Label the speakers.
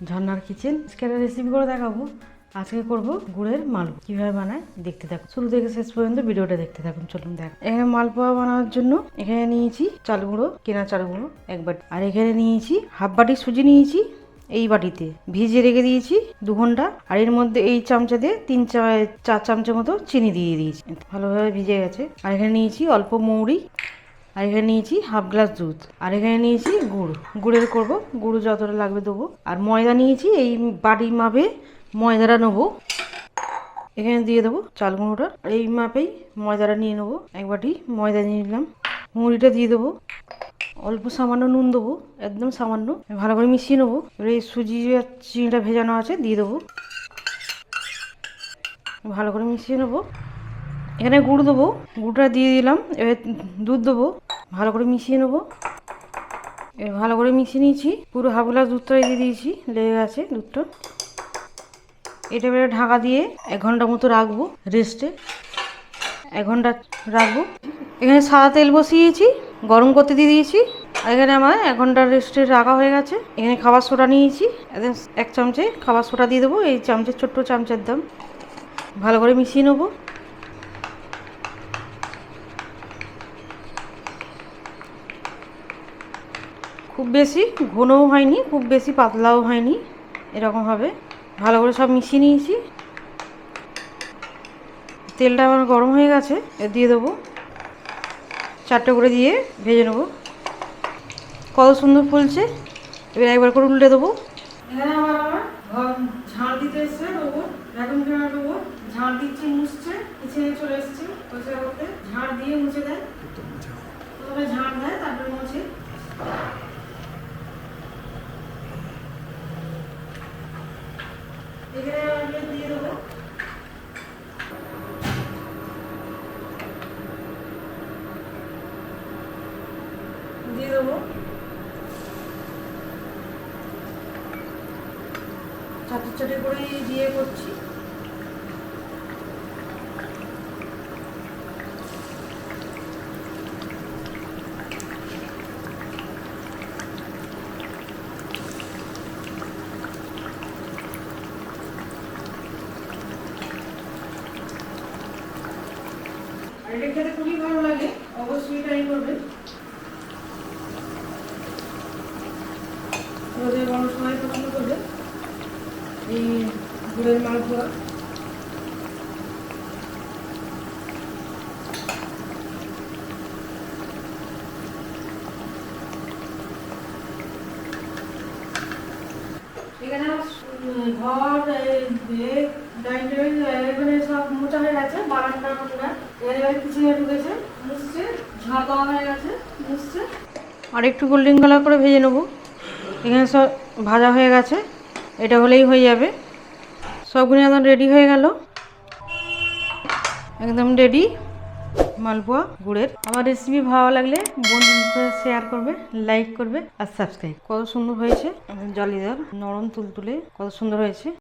Speaker 1: ঝর্ণার কিচেন। আজকের রেসিপি করে দেখাবো। আজকে করব গুড়ের মালপোয়া। কিভাবে বানায় দেখতে থাকুন, শুরু থেকে শেষ পর্যন্ত ভিডিওটা দেখতে থাকুন। চলুন দেখ। এখানে মালপোয়া বানানোর জন্য এখানে নিয়েছি চাল গুঁড়ো, কেনা চাল গুঁড়ো 1 বাটি। আর এখানে নিয়েছি হাফ বাটি সুজি নিয়েছি, এই বাটিতে ভিজিয়ে রেখে দিয়েছি 2 ঘন্টা। আর এর মধ্যে এই চামচা দিয়ে 4 চামচা মতো চিনি দিয়ে দিয়েছি, ভালোভাবে ভিজে গেছে। আর এখানে নিয়েছি অল্প মৌরি, আর এখানে নিয়েছি হাফ গ্লাস দুধ, আর এখানে নিয়েছি গুড়ের করব। গুড় যতটা লাগবে দেবো। আর ময়দা নিয়েছি, এই বাটি মাপে ময়দাটা নেবো, এখানে দিয়ে দেবো চাল গুঁড়োটা। এই মাপেই ময়দাটা নিয়ে নেবো, 1 বাটি ময়দা নিয়ে নিলাম। মুড়িটা দিয়ে দেবো, অল্প সামান্য নুন দেবো, একদম সামান্য। ভালো করে মিশিয়ে নেবো। এবার এই সুজি আর চিনিটা ভেজানো আছে দিয়ে দেবো, ভালো করে মিশিয়ে নেবো। এখানে গুড় দেবো, গুড়টা দিয়ে দিলাম। এবার দুধ দেবো, ভালো করে মিশিয়ে নেবো। এবার ভালো করে মিশিয়ে নিয়েছি, পুরো হাফ গ্লাস দুধটা দিয়ে দিয়েছি, লেগে গেছে দুধটা। এটা এবারে ঢাকা দিয়ে 1 ঘন্টা মতো রাখবো রেস্টে, 1 ঘন্টা রাখবো। এখানে সাদা তেল বসিয়েছি, গরম করতে দিয়ে দিয়েছি। আর এখানে আমার 1 ঘন্টা রেস্টে রাখা হয়ে গেছে। এখানে খাবার সোডা নিয়েছি, 1 চামচে খাবার সোডা দিয়ে দেবো, এই চামচের ছোট্ট চামচের দাম। ভালো করে মিশিয়ে নেবো। খুব বেশি ঘনও হয়নি, খুব বেশি পাতলাও হয়নি, এরকম হবে। ভালো করে সব মিশিয়ে নিয়েছি। তেলটা আমার গরম হয়ে গেছে, দিয়ে দেবো। 4টে করে দিয়ে ভেজে নেবো। কত সুন্দর ফুলছে। এবার একবার করে উল্টে দেবো। এখানে আমার ঘর ঝাড় দিতে এসছে রোবট, ভ্যাকুম ক্লিনার রোবট। ঝাড় দিচ্ছে, মুছছে, কিচেনে চলে এসছে পরিষ্কার করতে। ঝাড় দিয়ে মুছে দেয়, প্রথমে ঝাড় দেয় তারপরে মুছে। এখানে দিয়ে দেবো, দিয়ে দেবো। চাটি করে দিয়ে করছি। আর এটা খেতে খুবই ভালো লাগে, অবশ্যই ট্রাই করবেন। রোদের গরম সময় পছন্দ করবে এই গুড়ের মালপোয়া। এখানে ঘর ডাইনিং টেবিল এখানে সব মোটা হয়ে গেছে, বারান্দার মোটা। এখানে কিচেনে ঢুকেছে, মুছছে, ঝাড় দেওয়া হয়ে গেছে, মুছছে। আর একটু গোল্ডেন কালার করে ভেজে নেবো। এখানে সব ভাজা হয়ে গেছে, এটা হলেই হয়ে যাবে। সবগুলো একদম রেডি হয়ে গেল, একদম রেডি মালপোয়া গুড়ের। আমার রেসিপি ভালো লাগলে বন্ধুদের শেয়ার করবে, লাইক করবে আর সাবস্ক্রাইব। কত সুন্দর হয়েছে, জালিদার নরম তুলতুলে, কত সুন্দর হয়েছে।